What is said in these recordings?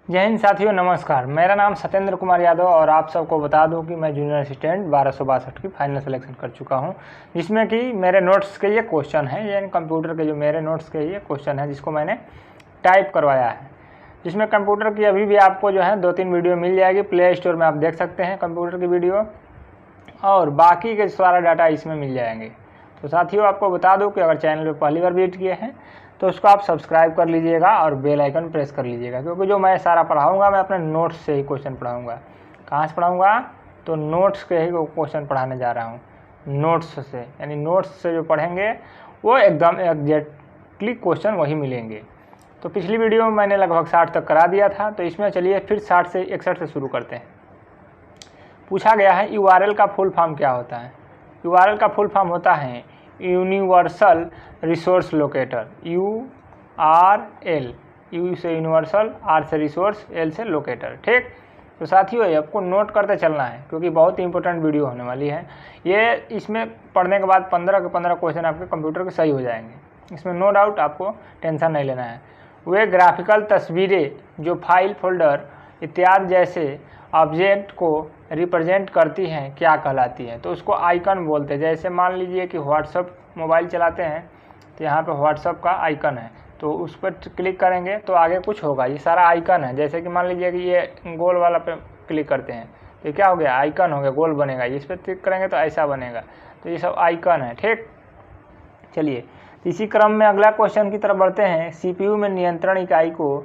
जय हिंद साथियों, नमस्कार। मेरा नाम सत्येंद्र कुमार यादव और आप सबको बता दूं कि मैं जूनियर असिस्टेंट 1262 की फाइनल सिलेक्शन कर चुका हूं, जिसमें कि मेरे नोट्स के ये क्वेश्चन हैं, यानी कंप्यूटर के जो मेरे नोट्स के ये क्वेश्चन हैं जिसको मैंने टाइप करवाया है। जिसमें कंप्यूटर की अभी भी आपको जो है 2-3 वीडियो मिल जाएगी, प्ले स्टोर में आप देख सकते हैं कंप्यूटर की वीडियो, और बाकी के सारा डाटा इसमें मिल जाएंगे। तो साथियों, आपको बता दूं कि अगर चैनल पर पहली बार विजिट किए हैं तो उसको आप सब्सक्राइब कर लीजिएगा और बेल आइकन प्रेस कर लीजिएगा, क्योंकि जो मैं सारा पढ़ाऊंगा मैं अपने नोट्स से ही क्वेश्चन पढ़ाऊंगा। कहाँ से पढ़ाऊंगा? तो नोट्स के ही क्वेश्चन पढ़ाने जा रहा हूँ, नोट्स से। यानी नोट्स से जो पढ़ेंगे वो एकदम एग्जैक्टली क्वेश्चन वही मिलेंगे। तो पिछली वीडियो में मैंने लगभग 60 तक करा दिया था, तो इसमें चलिए फिर 60 से 61 से शुरू करते हैं। पूछा गया है URL का फुल फॉर्म क्या होता है। URL का फुल फॉर्म होता है universal resource locator. URL, U से यूनिवर्सल, R से रिसोर्स, L से लोकेटर। ठीक, तो साथियों ये आपको नोट करते चलना है, क्योंकि बहुत ही इंपॉर्टेंट वीडियो होने वाली है ये। इसमें पढ़ने के बाद 15 के 15 क्वेश्चन आपके कंप्यूटर के सही हो जाएंगे, इसमें नो डाउट, आपको टेंशन नहीं लेना है। वे ग्राफिकल तस्वीरें जो फाइल, फोल्डर इत्यादि जैसे ऑब्जेक्ट को रिप्रेजेंट करती हैं क्या कहलाती है? तो उसको आइकन बोलते हैं। जैसे मान लीजिए कि व्हाट्सअप मोबाइल चलाते हैं तो यहाँ पे व्हाट्सअप का आइकन है, तो उस पर क्लिक करेंगे तो आगे कुछ होगा, ये सारा आइकन है। जैसे कि मान लीजिए कि ये गोल वाला पे क्लिक करते हैं तो क्या हो गया? आइकन हो गया, गोल बनेगा। इस पर क्लिक करेंगे तो ऐसा बनेगा। तो ये सब आइकन है। ठीक, चलिए इसी क्रम में अगला क्वेश्चन की तरफ बढ़ते हैं। CPU में नियंत्रण इकाई को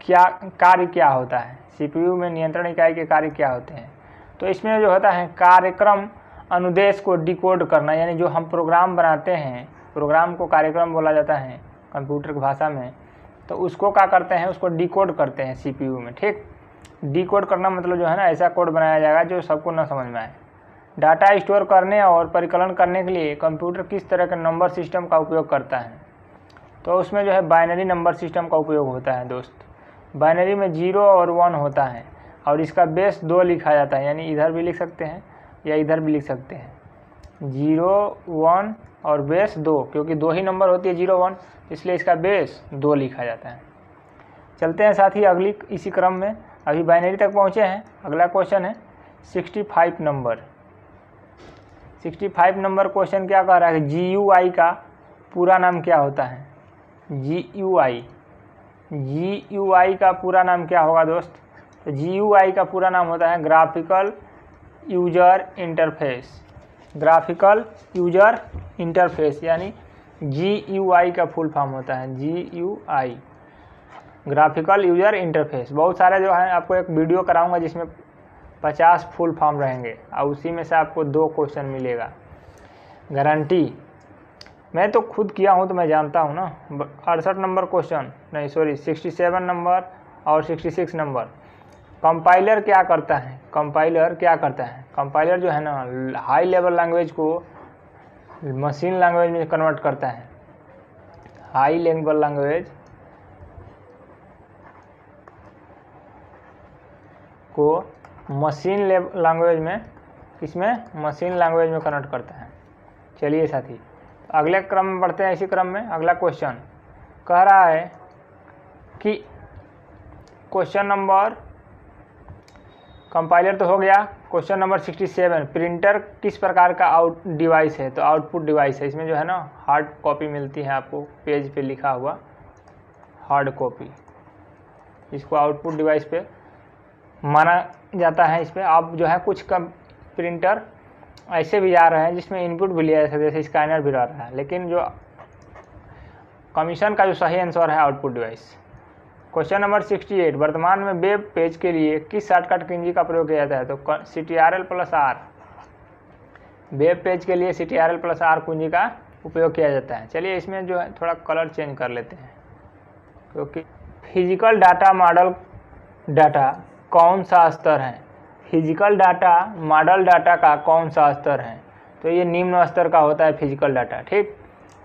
कार्य क्या होता है? CPU में नियंत्रण इकाई के कार्य क्या होते हैं? तो इसमें जो होता है कार्यक्रम अनुदेश को डिकोड करना, यानी जो हम प्रोग्राम बनाते हैं, प्रोग्राम को कार्यक्रम बोला जाता है कंप्यूटर की भाषा में, तो उसको क्या करते हैं? उसको डिकोड करते हैं CPU में। ठीक, डिकोड करना मतलब जो है ना, ऐसा कोड बनाया जाएगा जो सबको ना समझ में आए। डाटा स्टोर करने और परिकलन करने के लिए कंप्यूटर किस तरह के नंबर सिस्टम का उपयोग करता है? तो उसमें जो है बाइनरी नंबर सिस्टम का उपयोग होता है दोस्त। बाइनरी में 0 और 1 होता है और इसका बेस 2 लिखा जाता है, यानी इधर भी लिख सकते हैं या इधर भी लिख सकते हैं। 0, 1 और बेस 2, क्योंकि 2 ही नंबर होती है 0, 1, इसलिए इसका बेस 2 लिखा जाता है। चलते हैं साथी अगली इसी क्रम में, अभी बाइनरी तक पहुँचे हैं। अगला क्वेश्चन है 65 नंबर। 65 नंबर क्वेश्चन क्या कह रहा है? GUI का पूरा नाम क्या होता है? GUI का पूरा नाम क्या होगा दोस्त? तो GUI का पूरा नाम होता है graphical user interface. Graphical user interface यानी GUI का फुल फॉर्म होता है GUI, ग्राफिकल यूजर इंटरफेस। बहुत सारे जो है आपको एक वीडियो कराऊंगा जिसमें 50 फुल फॉर्म रहेंगे और उसी में से आपको 2 क्वेश्चन मिलेगा, गारंटी। मैं तो खुद किया हूँ तो मैं जानता हूँ ना। 68 नंबर क्वेश्चन, नहीं सॉरी 67 नंबर और 66 नंबर। कंपाइलर क्या करता है? कंपाइलर क्या करता है? कंपाइलर जो है ना, हाई लेवल लैंग्वेज को मशीन लैंग्वेज में कन्वर्ट करता है। हाई लेवल लैंग्वेज को मशीन लैंग्वेज में, इसमें मशीन लैंग्वेज में कन्वर्ट करता है। चलिए साथी अगले क्रम में बढ़ते हैं। इसी क्रम में अगला क्वेश्चन कह रहा है कि क्वेश्चन नंबर, कंपाइलर तो हो गया। क्वेश्चन नंबर 67, प्रिंटर किस प्रकार का डिवाइस है? तो आउटपुट डिवाइस है। इसमें जो है ना हार्ड कॉपी मिलती है आपको, पेज पे लिखा हुआ हार्ड कॉपी, इसको आउटपुट डिवाइस पे माना जाता है। इस पर आप जो है कुछ कम प्रिंटर ऐसे भी आ रहे हैं जिसमें इनपुट भी लिया जा सकता है, जैसे स्कैनर भी रह रहा है, लेकिन जो कमीशन का जो सही आंसर है आउटपुट डिवाइस। क्वेश्चन नंबर 68, वर्तमान में वेब पेज के लिए किस शॉर्टकट कुंजी का प्रयोग किया जाता है? तो CTRL+R। वेब पेज के लिए CTRL+R कुंजी का उपयोग किया जाता है। चलिए इसमें जो है थोड़ा कलर चेंज कर लेते हैं, क्योंकि फिजिकल डाटा मॉडल डाटा कौन सा स्तर है? फिजिकल डाटा मॉडल डाटा का कौन सा स्तर है? तो ये निम्न स्तर का होता है फिजिकल डाटा। ठीक,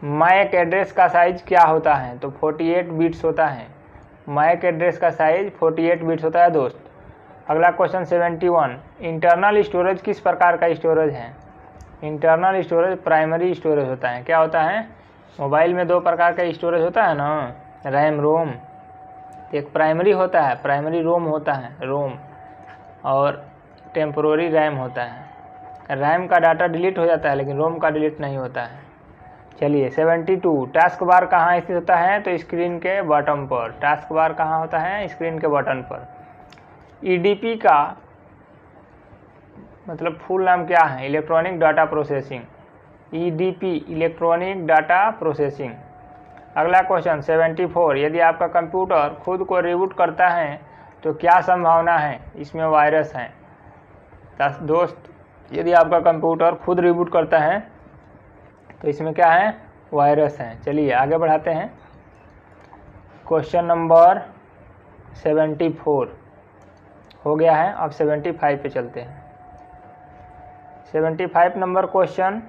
मैक एड्रेस का साइज क्या होता है? तो 48 बिट्स होता है। मैक एड्रेस का साइज 48 बिट्स होता है दोस्त। अगला क्वेश्चन 71, इंटरनल स्टोरेज किस प्रकार का स्टोरेज है? इंटरनल स्टोरेज प्राइमरी स्टोरेज होता है। क्या होता है? मोबाइल में 2 प्रकार का स्टोरेज होता है ना, रैम रोम। एक प्राइमरी होता है, प्राइमरी रोम होता है, रोम, और टेम्पोररी रैम होता है। रैम का डाटा डिलीट हो जाता है लेकिन रोम का डिलीट नहीं होता है। चलिए 72, टास्क बार कहाँ स्थित होता है? तो स्क्रीन के बॉटम पर। टास्क बार कहाँ होता है? स्क्रीन के बटन पर। ईडीपी का मतलब फुल नाम क्या है? Electronic data processing. EDP electronic data processing. अगला क्वेश्चन 74, यदि आपका कंप्यूटर खुद को रिबूट करता है तो क्या संभावना है? इसमें वायरस है। दोस्त, यदि आपका कंप्यूटर खुद रिबूट करता है तो इसमें क्या है? वायरस है। चलिए आगे बढ़ाते हैं। क्वेश्चन नंबर 74 हो गया है, अब 75 पे चलते हैं। 75 नंबर क्वेश्चन,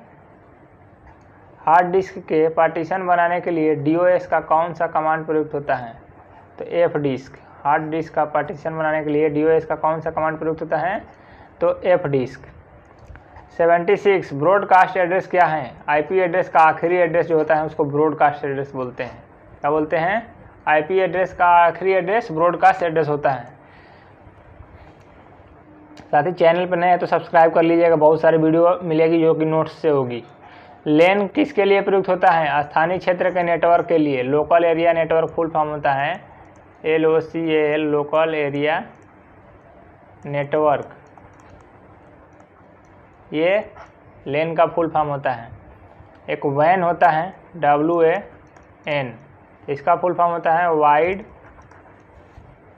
हार्ड डिस्क के पार्टीशन बनाने के लिए DOS का कौन सा कमांड प्रयुक्त होता है? तो F डिस्क। हार्ड डिस्क का पार्टीशन बनाने के लिए DOS का कौन सा कमांड प्रयुक्त होता है? तो F डिस्क। 76, ब्रॉडकास्ट एड्रेस क्या है? IP एड्रेस का आखिरी एड्रेस जो होता है उसको ब्रॉडकास्ट एड्रेस बोलते हैं। क्या बोलते हैं? IP एड्रेस का आखिरी एड्रेस ब्रॉडकास्ट एड्रेस होता है। साथ ही चैनल पर नए हैं तो सब्सक्राइब कर लीजिएगा, बहुत सारी वीडियो मिलेगी जो कि नोट्स से होगी। लेन किसके लिए प्रयुक्त होता है? स्थानीय क्षेत्र के नेटवर्क के लिए। Local area network full form होता है LOCAL, लोकल एरिया नेटवर्क। ये लेन का फुल फॉर्म होता है। एक WAN होता है WAN, इसका फुल फॉर्म होता है वाइड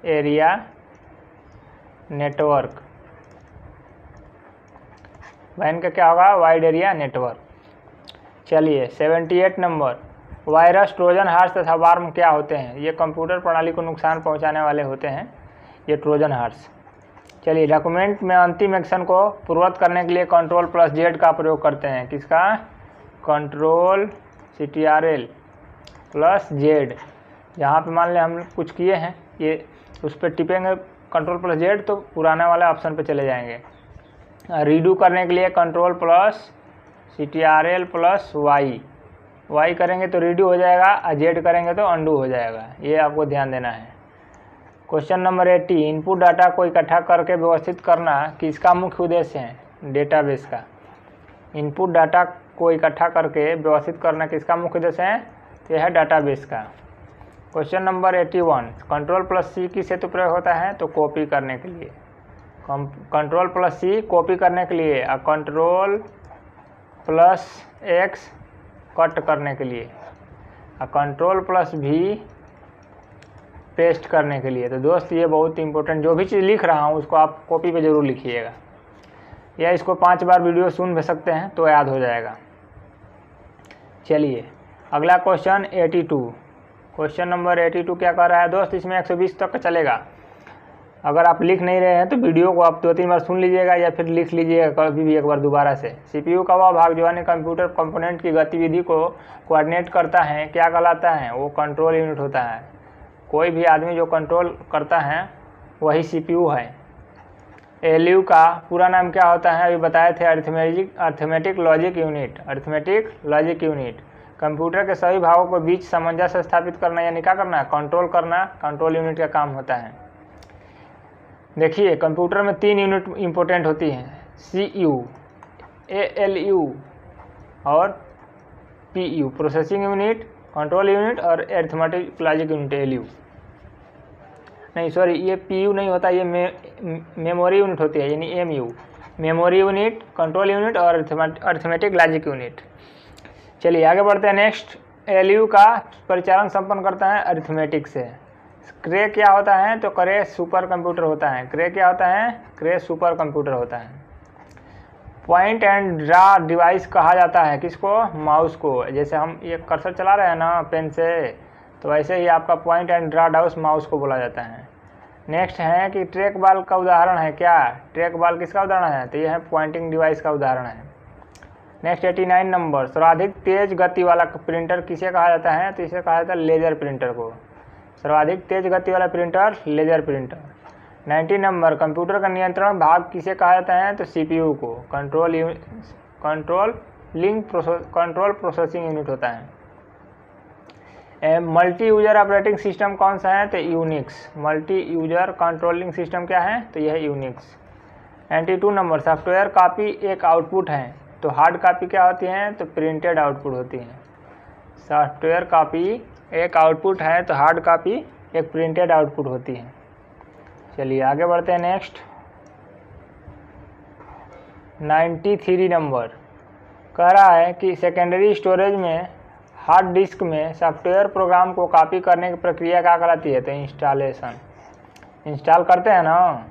एरिया नेटवर्क। WAN का क्या होगा? Wide area network. चलिए 78 नंबर, वायरस, ट्रोजन हार्स तथा वार्म क्या होते हैं? ये कंप्यूटर प्रणाली को नुकसान पहुंचाने वाले होते हैं, ये ट्रोजन हार्स। चलिए डॉक्यूमेंट में अंतिम एक्शन को पूर्ववत करने के लिए Ctrl+Z का प्रयोग करते हैं। किसका? Ctrl+Z। यहाँ पे मान लें हम कुछ किए हैं, ये उस पर टिपेंगे Ctrl+Z तो पुराना वाला ऑप्शन पे चले जाएंगे। रीडू करने के लिए Ctrl+Y। Y करेंगे तो रीडू हो जाएगा और Z करेंगे तो अंडू हो जाएगा, ये आपको ध्यान देना है। क्वेश्चन नंबर 80, इनपुट डाटा को इकट्ठा करके व्यवस्थित करना किसका मुख्य उद्देश्य है? डेटाबेस का। इनपुट डाटा को इकट्ठा करके व्यवस्थित करना किसका मुख्य उद्देश्य है? तो यह है डाटाबेस का। क्वेश्चन नंबर 81, Ctrl+C किस हेतु प्रयोग होता है? तो कॉपी करने के लिए। Ctrl+C कॉपी करने के लिए और Ctrl+X कट करने के लिए और Ctrl+V पेस्ट करने के लिए। तो दोस्त ये बहुत इंपॉर्टेंट, जो भी चीज़ लिख रहा हूँ उसको आप कॉपी पे ज़रूर लिखिएगा, या इसको 5 बार वीडियो सुन भी सकते हैं तो याद हो जाएगा। चलिए अगला क्वेश्चन 82। क्वेश्चन नंबर 82 क्या कर रहा है दोस्त? इसमें 120 तक चलेगा। अगर आप लिख नहीं रहे हैं तो वीडियो को आप 2-3 बार सुन लीजिएगा या फिर लिख लीजिएगा कभी भी एक बार दोबारा से। CPU का वह भाग जो अन्य कंप्यूटर कंपोनेंट की गतिविधि को कोऑर्डिनेट करता है क्या कहलाता है? वो कंट्रोल यूनिट होता है। कोई भी आदमी जो कंट्रोल करता है वही CPU है। ALU का पूरा नाम क्या होता है? अभी बताए थे, arithmetic logic unit. Arithmetic logic unit computer के सभी भागों को बीच सामंजस्य स्थापित करना यानी क्या करना? कंट्रोल करना कंट्रोल यूनिट का काम होता है। देखिए कंप्यूटर में 3 यूनिट इंपॉर्टेंट होती हैं, CPU, ALU और PU, processing unit, control unit और अरिथमेटिक लॉजिक यूनिट ALU। नहीं सॉरी, ये PU नहीं होता, ये मेमोरी यूनिट होती है यानी MU, memory unit, control unit और अरिथमेटिक लॉजिक यूनिट। चलिए आगे बढ़ते हैं। नेक्स्ट, ALU का परिचालन संपन्न करता है अरिथमेटिक से। क्रे क्या होता है? तो क्रे सुपर कंप्यूटर होता है। क्रे क्या होता है? क्रे सुपर कंप्यूटर होता है। पॉइंट एंड ड्रा डिवाइस कहा जाता है किसको? माउस को। जैसे हम ये कर्सर चला रहे हैं ना पेन से, तो वैसे ही आपका point and draw device mouse को बोला जाता है। नेक्स्ट है कि ट्रैक बॉल का उदाहरण है क्या? ट्रैक बॉल किसका उदाहरण है? तो यह है पॉइंटिंग डिवाइस का उदाहरण है। नेक्स्ट 89 नंबर, सर्वाधिक तेज गति वाला प्रिंटर किसे कहा जाता है? तो इसे कहा जाता है लेजर प्रिंटर को। सर्वाधिक तेज गति वाला printer laser printer. 90 number, computer का नियंत्रण भाग किसे कहा जाता है? तो CPU को। कंट्रोल प्रोसेसिंग यूनिट होता है। मल्टी यूजर ऑपरेटिंग सिस्टम कौन सा है? तो Unix. Multi user controlling system क्या है? तो यह यूनिक्स। 92 नंबर, सॉफ्टवेयर कॉपी एक आउटपुट है तो हार्ड कॉपी क्या होती है? तो प्रिंटेड आउटपुट होती है। सॉफ्टवेयर कॉपी एक आउटपुट है तो हार्ड कॉपी एक प्रिंटेड आउटपुट होती है। चलिए आगे बढ़ते हैं। नेक्स्ट 93 नंबर कह रहा है कि सेकेंडरी स्टोरेज में हार्ड डिस्क में सॉफ्टवेयर प्रोग्राम को कॉपी करने की प्रक्रिया क्या कहलाती है? तो इंस्टॉलेशन। इंस्टॉल करते हैं ना।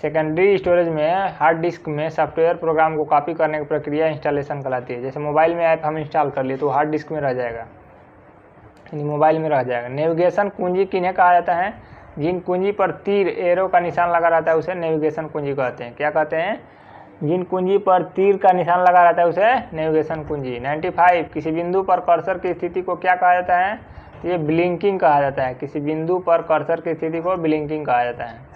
सेकेंडरी स्टोरेज में हार्ड डिस्क में सॉफ्टवेयर प्रोग्राम को कॉपी करने की प्रक्रिया इंस्टॉलेशन कहलाती है। जैसे मोबाइल में ऐप हम इंस्टॉल कर लिए तो हार्ड डिस्क में रह जाएगा, यानी मोबाइल में रह जाएगा। नेविगेशन कुंजी किन्हें कहा जाता है? जिन कुंजी पर तीर एरो का निशान लगा रहता है उसे नेविगेशन कुंजी कहते हैं। क्या कहते हैं? जिन कुंजी पर तीर का निशान लगा रहता है उसे नेविगेशन कुंजी। 95 किसी बिंदु पर कर्सर की स्थिति को क्या कहा जाता है? ये ब्लिंकिंग कहा जाता है। किसी बिंदु पर कर्सर की स्थिति को ब्लिंकिंग कहा जाता है।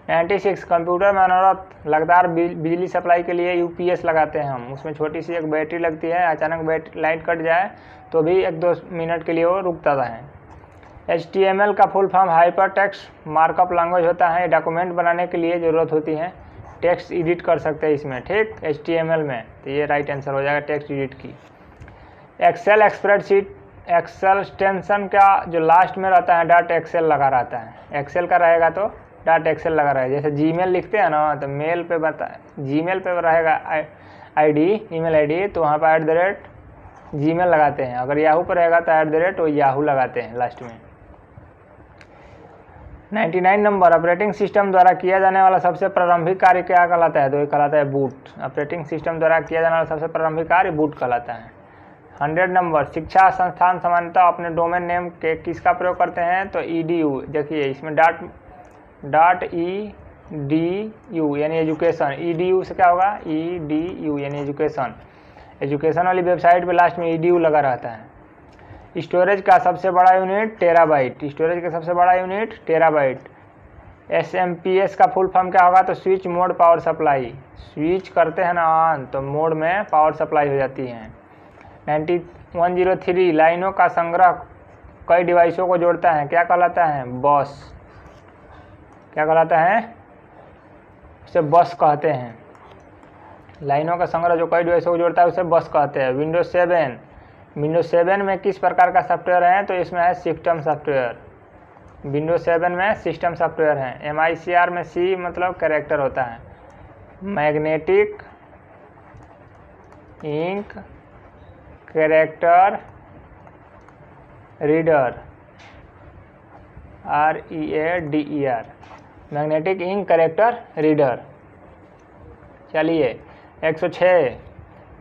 96 कंप्यूटर में अनवरत लगातार बिजली सप्लाई के लिए यूपीएस लगाते हैं हम। उसमें छोटी सी एक बैटरी लगती है, अचानक बैटरी लाइट कट जाए तो भी 1-2 मिनट के लिए वो रुकता है। HTML का full form hyper text markup language होता है। डॉक्यूमेंट बनाने के लिए ज़रूरत होती है, टेक्स्ट एडिट कर सकते हैं इसमें, ठीक, HTML में। तो ये राइट आंसर हो जाएगा टेक्स्ट एडिट की। एक्सेल स्प्रेडशीट, एक्सेल एक्सटेंशन का जो लास्ट में रहता है डॉट एक्सेल लगा रहता है। एक्सेल का रहेगा तो डॉट एक्सेल लगा रहेगा। जैसे जीमेल लिखते हैं ना तो मेल पे जीमेल पे रहेगा आईडी, ईमेल आईडी, तो वहाँ पर @gmail लगाते हैं। अगर याहू पर रहेगा तो वो याहू लगाते हैं लास्ट में। 99 नंबर, ऑपरेटिंग सिस्टम द्वारा किया जाने वाला सबसे प्रारंभिक कार्य क्या कहलाता है? तो ये कहलाता है बूट। ऑपरेटिंग सिस्टम द्वारा किया जाने वाला सबसे प्रारंभिक कार्य बूट कहलाता है। 100 नंबर, शिक्षा संस्थान सामान्यतः अपने डोमेन नेम के किसका प्रयोग करते हैं? तो edu। देखिए इसमें .edu यानी एजुकेशन। edu से क्या होगा? edu यानी एजुकेशन। एजुकेशन वाली वेबसाइट पे लास्ट में edu लगा रहता है। स्टोरेज का सबसे बड़ा यूनिट टेराबाइट। स्टोरेज का सबसे बड़ा यूनिट टेराबाइट। SMPS का फुल फॉर्म क्या होगा? तो switch mode power supply. Switch करते हैं ना ऑन तो मोड में पावर सप्लाई हो जाती है। 103 लाइनों का संग्रह कई डिवाइसों को जोड़ता है, क्या कहलाता है? बस। क्या कहलाता है? उसे बस कहते हैं। लाइनों का संग्रह जो कई डिवाइसों को जोड़ता है उसे बस कहते हैं। विंडोज 7 में किस प्रकार का सॉफ्टवेयर है? तो इसमें है सिस्टम सॉफ्टवेयर। विंडोज 7 में सिस्टम सॉफ्टवेयर है। MICR में C मतलब कैरेक्टर होता है। Magnetic ink character reader, READER, magnetic ink character reader. चलिए 106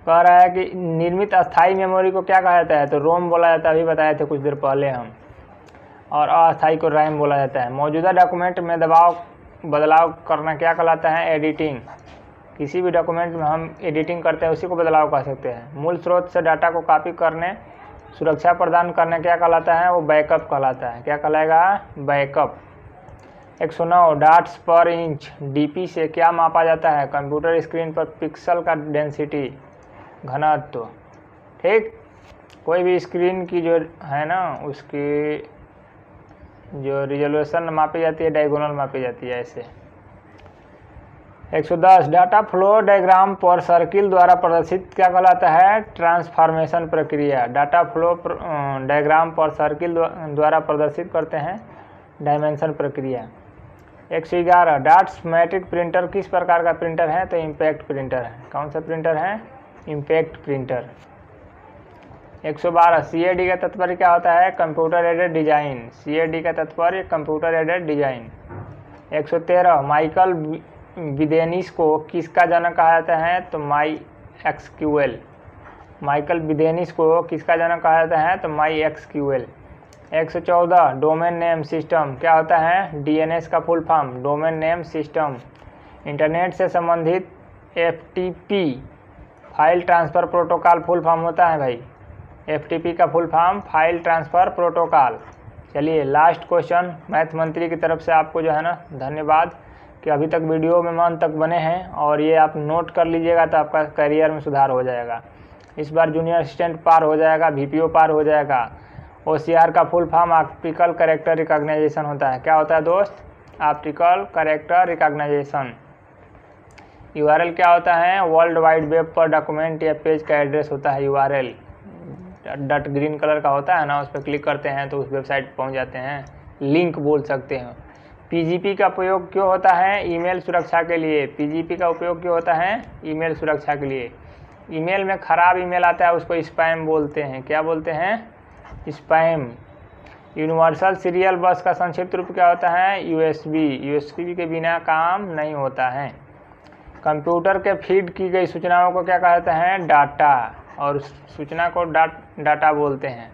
कह रहा है कि निर्मित अस्थाई मेमोरी को क्या कहा जाता है? तो रोम बोला जाता है, अभी बताए थे कुछ देर पहले हम। और अस्थाई को रैम बोला जाता है। मौजूदा डॉक्यूमेंट में बदलाव करना क्या कहलाता है? एडिटिंग। किसी भी डॉक्यूमेंट में हम एडिटिंग करते हैं उसी को बदलाव कह सकते हैं। मूल स्रोत से डाटा को कॉपी करने सुरक्षा प्रदान करने क्या कहलाता है? वो बैकअप कहलाता है। क्या कहलाएगा? बैकअप। 109 डॉट्स पर इंच DP से क्या मापा जाता है? कंप्यूटर स्क्रीन पर पिक्सल का डेंसिटी, घनत्व, ठीक। कोई भी स्क्रीन की जो है ना उसकी जो रिजोल्यूशन मापी जाती है डायगोनल मापी जाती है ऐसे। 110 डाटा फ्लो डायग्राम पर सर्किल द्वारा प्रदर्शित क्या कहलाता है? ट्रांसफॉर्मेशन प्रक्रिया। डाटा फ्लो डायग्राम पर सर्किल द्वारा प्रदर्शित करते हैं डायमेंशन प्रक्रिया। 111 डॉट्स मैट्रिक प्रिंटर किस प्रकार का प्रिंटर है? तो इम्पैक्ट प्रिंटर है। कौन सा प्रिंटर है? Impact printer. 112 CAD का तात्पर्य क्या होता है? Computer aided design. CAD का तात्पर्य कंप्यूटर एडेड डिजाइन। 113 माइकल विदेनिस को किसका जनक कहा जाता है? तो MySQL। माइकल विदेनिस को किसका जनक कहा जाता है? तो MySQL। 114 डोमेन नेम सिस्टम क्या होता है? DNS का full form domain name system. Internet से संबंधित FTP file transfer protocol full form होता है भाई। FTP का full form file transfer protocol. चलिए लास्ट क्वेश्चन मैथ मंत्री की तरफ से आपको जो है ना धन्यवाद कि अभी तक वीडियो में मन तक बने हैं और ये आप नोट कर लीजिएगा तो आपका करियर में सुधार हो जाएगा। इस बार जूनियर असिस्टेंट पार हो जाएगा, VPO पार हो जाएगा। OCR का full form optical character recognition होता है। क्या होता है दोस्त? Optical character recognition. URL क्या होता है? वर्ल्ड वाइड वेब पर डॉक्यूमेंट या पेज का एड्रेस होता है URL। डॉट ग्रीन कलर का होता है ना, उस पर क्लिक करते हैं तो उस वेबसाइट पर पहुंच जाते हैं, लिंक बोल सकते हैं। PGP का उपयोग क्यों होता है? ईमेल सुरक्षा के लिए। PGP का उपयोग क्यों होता है? ईमेल सुरक्षा के लिए। ईमेल में ख़राब ईमेल आता है उसको स्पैम बोलते हैं। क्या बोलते हैं? स्पैम। यूनिवर्सल सीरियल बस का संक्षिप्त रूप क्या होता है? USB के बिना काम नहीं होता है। कंप्यूटर के फीड की गई सूचनाओं को क्या कहते हैं? डाटा। और सूचना को डाटा बोलते हैं,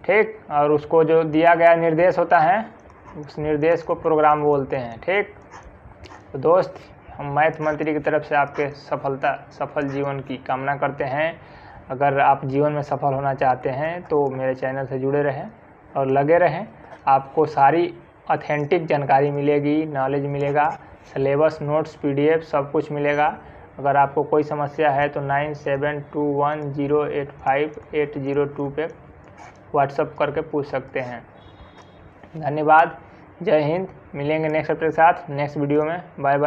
ठीक। और उसको जो दिया गया निर्देश होता है उस निर्देश को प्रोग्राम बोलते हैं, ठीक। तो दोस्त, हम मैथ मंत्री की तरफ से आपके सफल जीवन की कामना करते हैं। अगर आप जीवन में सफल होना चाहते हैं तो मेरे चैनल से जुड़े रहें और लगे रहें। आपको सारी ऑथेंटिक जानकारी मिलेगी, नॉलेज मिलेगा, सिलेबस, नोट्स, PDF सब कुछ मिलेगा। अगर आपको कोई समस्या है तो 9721085802 पे व्हाट्सअप करके पूछ सकते हैं। धन्यवाद। जय हिंद। मिलेंगे नेक्स्ट अपडेट के साथ नेक्स्ट वीडियो में। Bye bye.